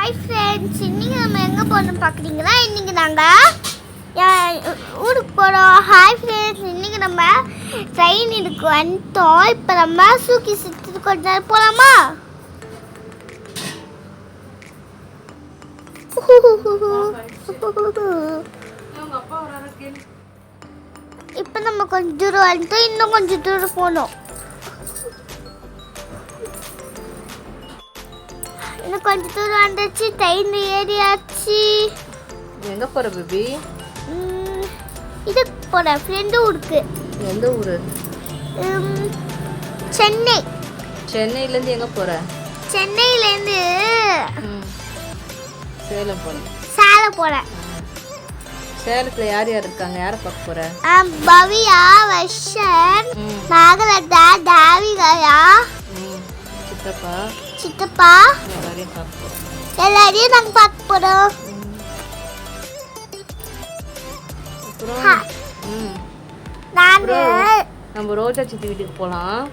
Hi friends, இன்னைக்கு நம்ம எங்கே போகணும் பார்க்குறீங்களா? இன்னைக்கு நாங்கள் ஊருக்கு போகிறோம். ஹாய் ஃப்ரெண்ட்ஸ், இன்னைக்கு நம்ம ட்ரெயின் இதுக்கு வந்துட்டோம். இப்போ நம்ம சூக்கி சுற்றுட்டு கொஞ்ச நேரம் போகலாமா? இப்போ நம்ம கொஞ்சம் தூரம் வந்துட்டோம், இன்னும் கொஞ்சம் தூரம் போகணும். இன்னும் கொஞ்சம் தூரம் வந்துச்சு, ட்ரெயின் ஏறியாச்சு. எங்க போற பேபி? இதுக்கு போற ஃப்ரெண்டு ஊருக்கு. எந்த ஊரு? சென்னை. சென்னையில இருந்து எங்க போற? சென்னையில இருந்து சேலம் போறேன். சேலம் போறேன். சேலத்துல யார் யார் இருக்காங்க? யாரை பார்க்க போற? பவியா, வர்ஷன், நாகலதா, தாவிகா, சித்தப்பா, சித்தப்பா எல்லாரையும் பார்க்க போறோம். எல்லாரையும் நாங்கள் பார்க்க போறோம். நாங்க நம்ம ரோஜா சித்தி வீட்டுக்கு போலாம்.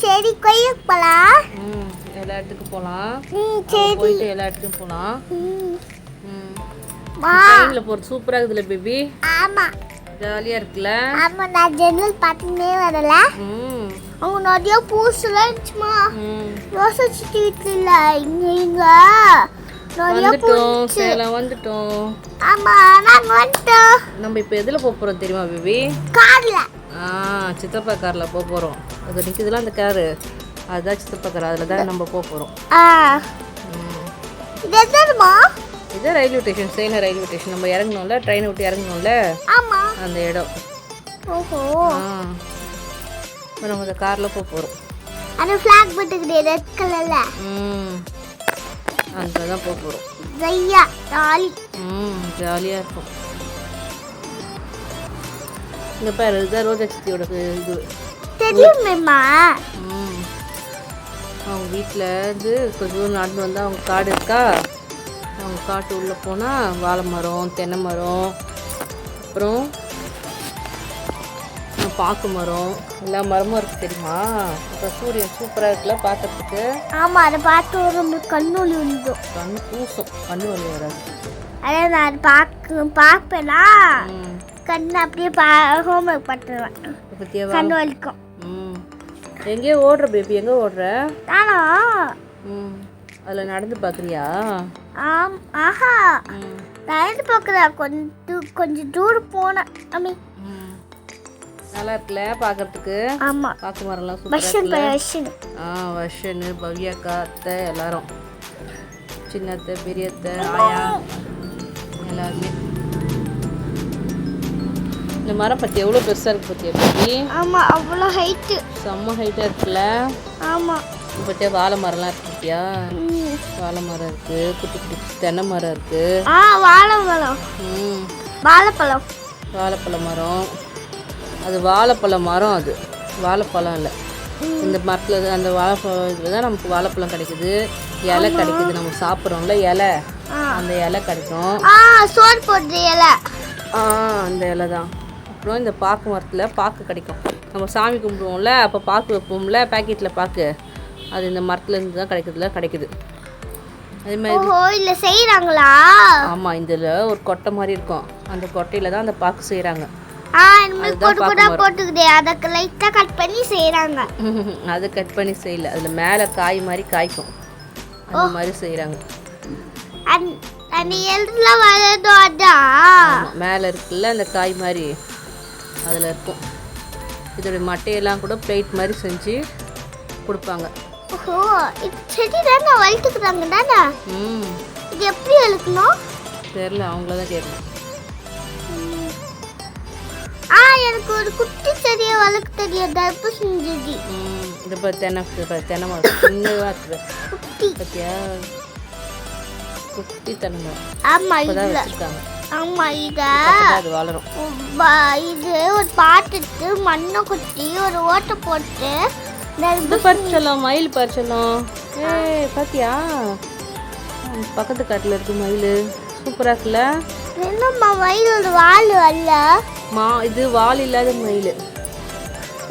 சரி, கோயிலுக்கு போலாம். எல்லா இடத்துக்கும் போலாம். சரி, போயிட்டு எல்லா இடத்துக்கும் போலாம். ட்ரெயின்ல போறது சூப்பரா இருக்குதுல பேபி? ஆமா, ஜாலியா இருக்குல்ல? ஆமா, நான் ஜன்னல் பார்த்துனே வரல. அவங்க நிறைய பூசுலாம் இருந்துச்சுமா. ரோசா சித்தி வீட்டுல இல்ல, இங்க நிறைய வந்துட்டோம். சேலம் வந்துட்டோம். ஆமா, நாங்க வந்துட்டோம். நம்ம இப்ப எதுல போறோம் தெரியுமா பேபி? கார்ல. சித்தப்பா கார்ல போறோம். அது நிக்குதுல அந்த காரு, அதுதான் சித்தப்பா கார். அதுல தான் நம்ம போறோம். இது எதுமா? இது railway station, Salem railway station. நம்ம இறங்கணும்ல, ட்ரெயினை விட்டு இறங்கணும்ல, ஆமா, அந்த இடம். ஓஹோ. நம்ம அந்த கார்ல போறோம். அந்த ஃபிளாக் போட்டுக்கிட்டே ரெட் கலர்ல. அங்கதான் போறோம். ஜையா ஜாலி. ஜாலியா இருக்கும். இங்க பாரு, இதுதான் ரோஜா சித்தியோட இது. தெரியுமேம்மா. அவங்க வீட்டில் இருந்து கொஞ்சம் தூரம் நடந்து வந்தால் அவங்க காடு இருக்கா. அவங்க காட்டு உள்ளே போனால் வாழை மரம், தென்னை மரம், அப்புறம் பாக்கு மரம், எல்லா மரமும் இருக்குது தெரியுமா? அப்புறம் சூரியன் சூப்பராக இருக்குல்ல பார்க்கறதுக்கு. ஆமாம், அதை பார்த்து நம்மளுக்கு கண்ணு வலி வந்துடும். கண்ணு பூசும், கண்ணு வலி வராது. அதே நான் பார்ப்பேனா கண்ணு அப்படியே ஹோம்ஒர்க் பண்ணுவேன். கண்ணு வலிக்கும். எங்கேயோ ஓடுற பேபி? எங்கே ஓடுற? நானா? அதில் நடந்து பார்க்குறியா? ஆஹா, நடந்து பார்க்குறா. கொஞ்சம் தூரம் போனேன். நல்லா இருக்குல்ல பார்க்கறதுக்கு? ஆமா, பாக்கு மரம்லாம் சூப்பரா இருக்குல்ல. வர்ஷனு, பவ்யாக்கா, அத்தை எல்லாரும், சின்ன அத்தை, பெரிய அத்தை, ஆயா எல்லாருமே. இந்த மரம் பத்தி எவ்வளோ பெருசா இருக்கு பத்தியா பேபி? ஆமா, அவ்வளோ ஹைட்டு, செம்ம ஹைட்டா இருக்குல்ல? ஆமா. பத்தியா வாழை மரம்லாம் இருக்கு பத்தியா? வாழை மரம் இருக்கு, குட்டி குட்டி தென்னை மரம் இருக்கு. வாழை மரம், வாழைப்பழம், வாழைப்பழ மரம். அது வாழைப்பழ மரம், அது வாழைப்பழம் இல்லை. இந்த மரத்தில் அந்த வாழைப்பழம் இதில் தான் நமக்கு வாழைப்பழம் கிடைக்குது. இலை கிடைக்குது, நம்ம சாப்பிட்றோம்ல இலை, அந்த இலை கிடைக்கும். சோறு போடுற இலை, அந்த இலை தான். அப்புறம் இந்த பாக்கு மரத்தில் பாக்கு கிடைக்கும். நம்ம சாமி கும்பிடுவோம்ல, அப்போ பாக்கு வைப்போம்ல பேக்கெட்டில் பாக்கு, அது இந்த மரத்துலேருந்து தான் கிடைக்குது. அதே மாதிரி இல்லை செய்கிறாங்களா? ஆமாம், இதில் ஒரு கொட்டை மாதிரி இருக்கும், அந்த கொட்டையில் தான் அந்த பாக்கு செய்கிறாங்க. போட்டுக்கிட்டே அதை லைட்டாக கட் பண்ணி செய்கிறாங்க. அதை கட் பண்ணி செய்யல, அதில் மேலே காய் மாதிரி காய்க்கும், அந்த மாதிரி செய்கிறாங்க. அந்த எல்லாம் வரதோ அதான் மேலே இருக்குல்ல அந்த காய் மாதிரி, அதில் இருக்கும். இதோடைய மட்டையெல்லாம் கூட பிளேட் மாதிரி செஞ்சு கொடுப்பாங்க. ஓஹோ, இது செடி தானே வளர்த்துக்கிறாங்க தானே? இது எப்படி வளர்க்கணும் தெரியல, அவங்கள தான் கேட்கணும். எனக்கு ஒரு குட்டி செடியை வளர்க்க தெரியும், தர்பூசணி செடி. இது இப்போ தென்னை மரம் சின்னதாக இருக்குது பத்தியா? குட்டி தென்னை மரம். ஆமாம், இப்போதான் வச்சுருக்காங்க. ஆமாம், அது வளரும். இது ஒரு பாட்டுட்டு மண்ணை குத்தி ஒரு ஓட்டை போட்டு பறிச்சலாம், மயில் பறிச்சலாம். பாத்தியா, பக்கத்து காட்டில் இருக்கு மயில், சூப்பராக இருக்குல்ல? என்னம்மா மயிலோட வால் அல்ல? இது வால் இல்லாத மயில்.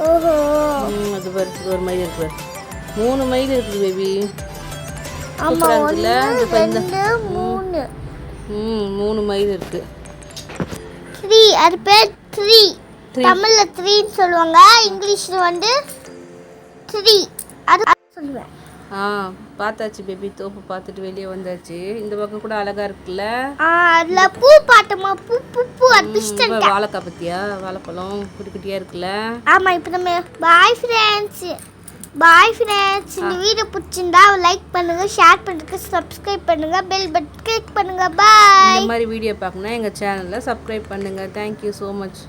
ஓஹோ, அது ஒரு மயில் இருக்கு, 3 மயில் இருக்குது பேபி. சூப்பராக இருக்குல்ல? இது இப்போ இந்த 3 3 மயில் இருக்கு. 3 அது பேர் 3. Three. தமிழ்ல 3ன்னு சொல்லுவாங்க, இங்கிலீஷ்ல வந்து 3 அது சொல்லுவேன். பார்த்தாச்சு பேபி. தோப்பு பார்த்துட்டு வெளியே வந்தாச்சு. இந்த பக்கம் கூட அழகா இருக்குல்ல? அதுல பூ பாட்டமா, பூ பூ பூ அடிச்சிட்டேன். வாழைக்காய் பத்தியா? வாழைப்பழம் குட்டி குட்டியா இருக்குல்ல? ஆமா. இப்போ நம்ம பாய் ஃப்ரெண்ட்ஸ். இந்த வீடியோ பிடிச்சிருந்தா லைக் பண்ணுங்க, ஷேர் பண்ணுங்க, சப்ஸ்கிரைப் பண்ணுங்க, பெல் பட்டன் கிளிக் பண்ணுங்க. பாய். இந்த மாதிரி வீடியோ பார்க்கணும்னா எங்கள் சேனலை சப்ஸ்கிரைப் பண்ணுங்க. Thank you so much.